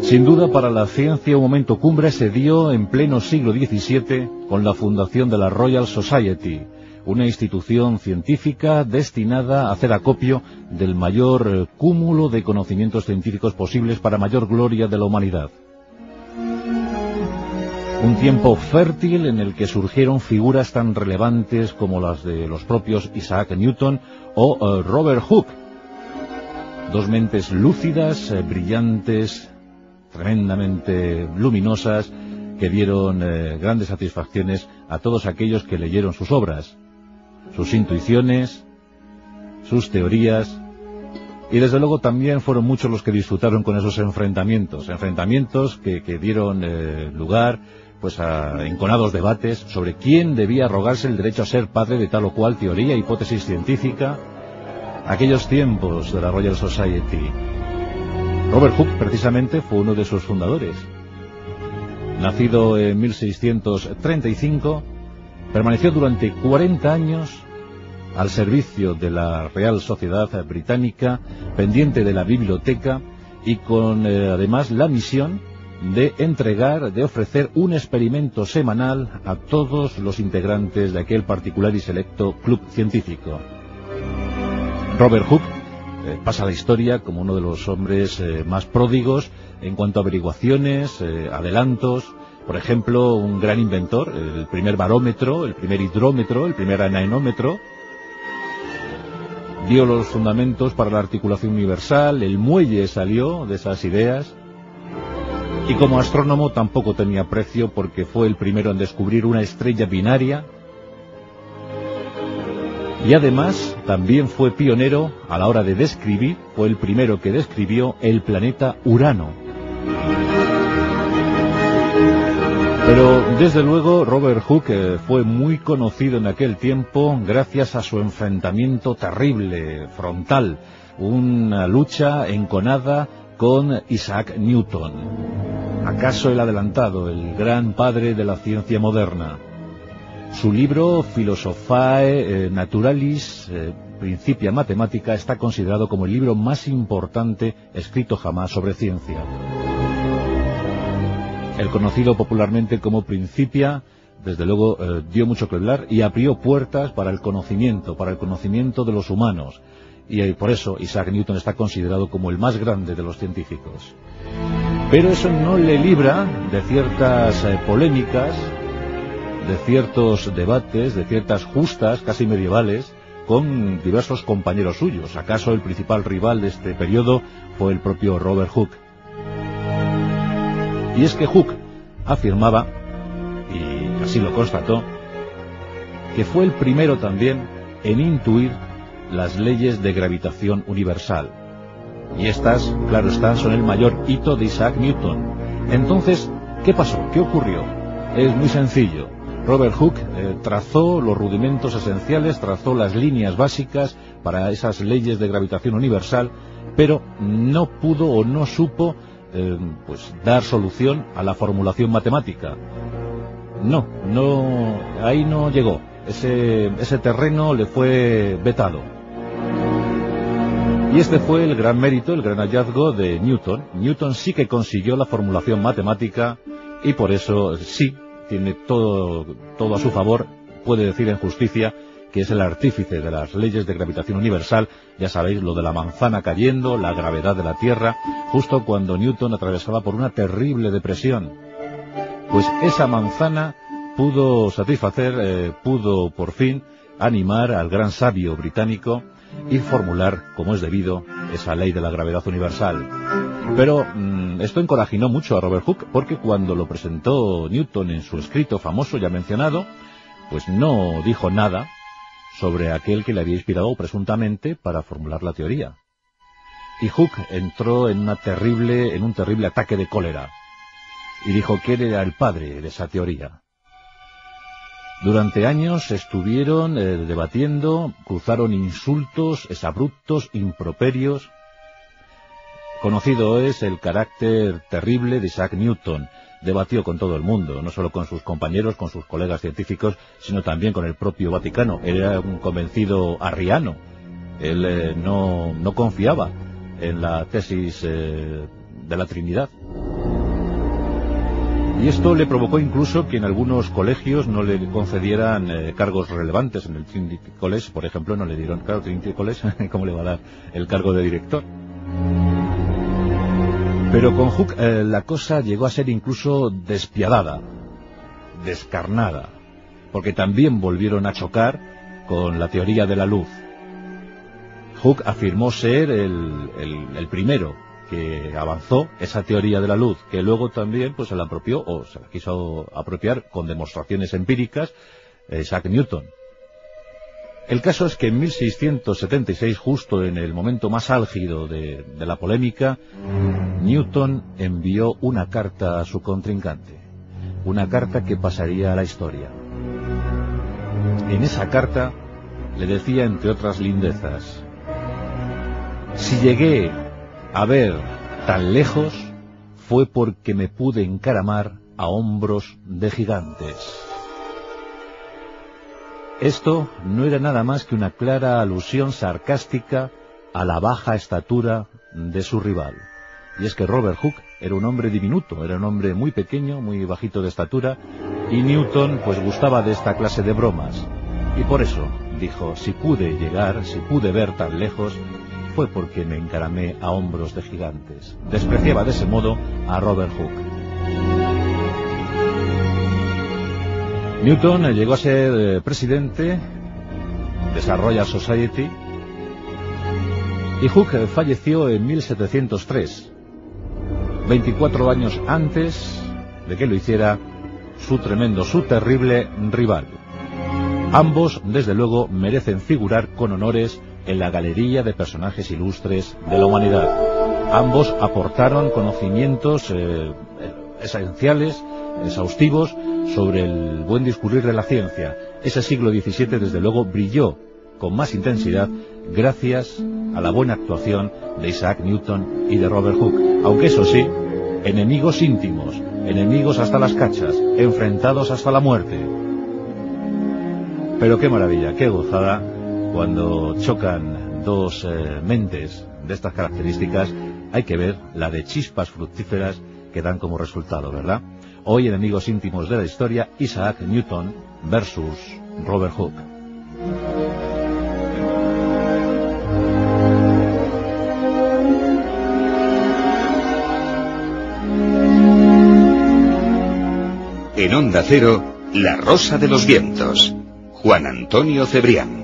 Sin duda, para la ciencia un momento cumbre se dio en pleno siglo XVII con la fundación de la Royal Society, una institución científica destinada a hacer acopio del mayor cúmulo de conocimientos científicos posibles para mayor gloria de la humanidad. Un tiempo fértil en el que surgieron figuras tan relevantes como las de los propios Isaac Newton o Robert Hooke. Dos mentes lúcidas, brillantes, tremendamente luminosas, que dieron grandes satisfacciones a todos aquellos que leyeron sus obras, sus intuiciones, sus teorías, y desde luego también fueron muchos los que disfrutaron con esos enfrentamientos que dieron lugar pues a enconados debates sobre quién debía arrogarse el derecho a ser padre de tal o cual teoría, hipótesis científica. Aquellos tiempos de la Royal Society. Robert Hooke, precisamente, fue uno de sus fundadores. Nacido en 1635, permaneció durante 40 años al servicio de la Real Sociedad Británica, pendiente de la biblioteca y con además la misión de ofrecer un experimento semanal a todos los integrantes de aquel particular y selecto club científico. Robert Hooke pasa a la historia como uno de los hombres más pródigos en cuanto a averiguaciones, adelantos. Por ejemplo, un gran inventor, el primer barómetro, el primer hidrómetro, el primer anemómetro. Dio los fundamentos para la articulación universal, el muelle salió de esas ideas. Y como astrónomo tampoco tenía precio porque fue el primero en descubrir una estrella binaria. Y además también fue pionero a la hora de describir, fue el primero que describió el planeta Urano. Pero desde luego Robert Hooke fue muy conocido en aquel tiempo gracias a su enfrentamiento terrible, frontal, una lucha enconada con Isaac Newton. ¿Acaso el adelantado, el gran padre de la ciencia moderna? Su libro Philosophiae Naturalis Principia Mathematica está considerado como el libro más importante escrito jamás sobre ciencia. El conocido popularmente como Principia, desde luego dio mucho que hablar y abrió puertas para el conocimiento de los humanos. Y por eso Isaac Newton está considerado como el más grande de los científicos. Pero eso no le libra de ciertas polémicas, de ciertos debates, de ciertas justas casi medievales con diversos compañeros suyos. ¿Acaso el principal rival de este periodo fue el propio Robert Hooke? Y es que Hooke afirmaba, y así lo constató, que fue el primero también en intuir las leyes de gravitación universal. Y estas, claro está, son el mayor hito de Isaac Newton. Entonces, ¿qué pasó? ¿Qué ocurrió? Es muy sencillo. Robert Hooke trazó los rudimentos esenciales, trazó las líneas básicas para esas leyes de gravitación universal, pero no pudo o no supo dar solución a la formulación matemática. Ahí no llegó. Ese terreno le fue vetado. Y este fue el gran mérito, el gran hallazgo de Newton. Newton sí que consiguió la formulación matemática y por eso sí tiene todo a su favor. Puede decir en justicia que es el artífice de las leyes de gravitación universal. Ya sabéis, lo de la manzana cayendo, la gravedad de la Tierra, justo cuando Newton atravesaba por una terrible depresión. Pues esa manzana pudo satisfacer, pudo por fin animar al gran sabio británico y formular, como es debido, esa ley de la gravedad universal. Pero esto encorajinó mucho a Robert Hooke, porque cuando lo presentó Newton en su escrito famoso ya mencionado, pues no dijo nada sobre aquel que le había inspirado presuntamente para formular la teoría. Y Hooke entró en un terrible ataque de cólera y dijo que él era el padre de esa teoría. Durante años estuvieron debatiendo, cruzaron insultos, exabruptos, improperios. Conocido es el carácter terrible de Isaac Newton. Debatió con todo el mundo, no solo con sus compañeros, con sus colegas científicos, sino también con el propio Vaticano. Él era un convencido arriano. Él no confiaba en la tesis de la Trinidad. Y esto le provocó incluso que en algunos colegios no le concedieran cargos relevantes. En el Trinity College, por ejemplo, no le dieron, claro, Trinity College, ¿cómo le va a dar el cargo de director? Pero con Hooke la cosa llegó a ser incluso despiadada, descarnada, porque también volvieron a chocar con la teoría de la luz. Hooke afirmó ser el primero que avanzó esa teoría de la luz, que luego también pues se la apropió, o se la quiso apropiar con demostraciones empíricas, Isaac Newton. El caso es que en 1676, justo en el momento más álgido de la polémica, Newton envió una carta a su contrincante, una carta que pasaría a la historia. En esa carta le decía, entre otras lindezas: si llegué a ver tan lejos fue porque me pude encaramar a hombros de gigantes. Esto no era nada más que una clara alusión sarcástica a la baja estatura de su rival. Y es que Robert Hooke era un hombre diminuto, era un hombre muy pequeño, muy bajito de estatura, y Newton pues gustaba de esta clase de bromas. Y por eso dijo: si pude llegar, si pude ver tan lejos, fue porque me encaramé a hombros de gigantes. Despreciaba de ese modo a Robert Hooke. Newton llegó a ser presidente de esa Royal Society, y Hooke falleció en 1703, 24 años antes de que lo hiciera su terrible rival. Ambos, desde luego, merecen figurar con honores en la galería de personajes ilustres de la humanidad. Ambos aportaron conocimientos esenciales, exhaustivos, sobre el buen discurrir de la ciencia. Ese siglo XVII, desde luego, brilló con más intensidad gracias a la buena actuación de Isaac Newton y de Robert Hooke. Aunque eso sí, enemigos íntimos, enemigos hasta las cachas, enfrentados hasta la muerte. Pero qué maravilla, qué gozada cuando chocan dos mentes de estas características. Hay que ver la de chispas fructíferas que dan como resultado, ¿verdad? Hoy, enemigos íntimos de la historia, Isaac Newton versus Robert Hooke. En Onda Cero, La Rosa de los Vientos, Juan Antonio Cebrián.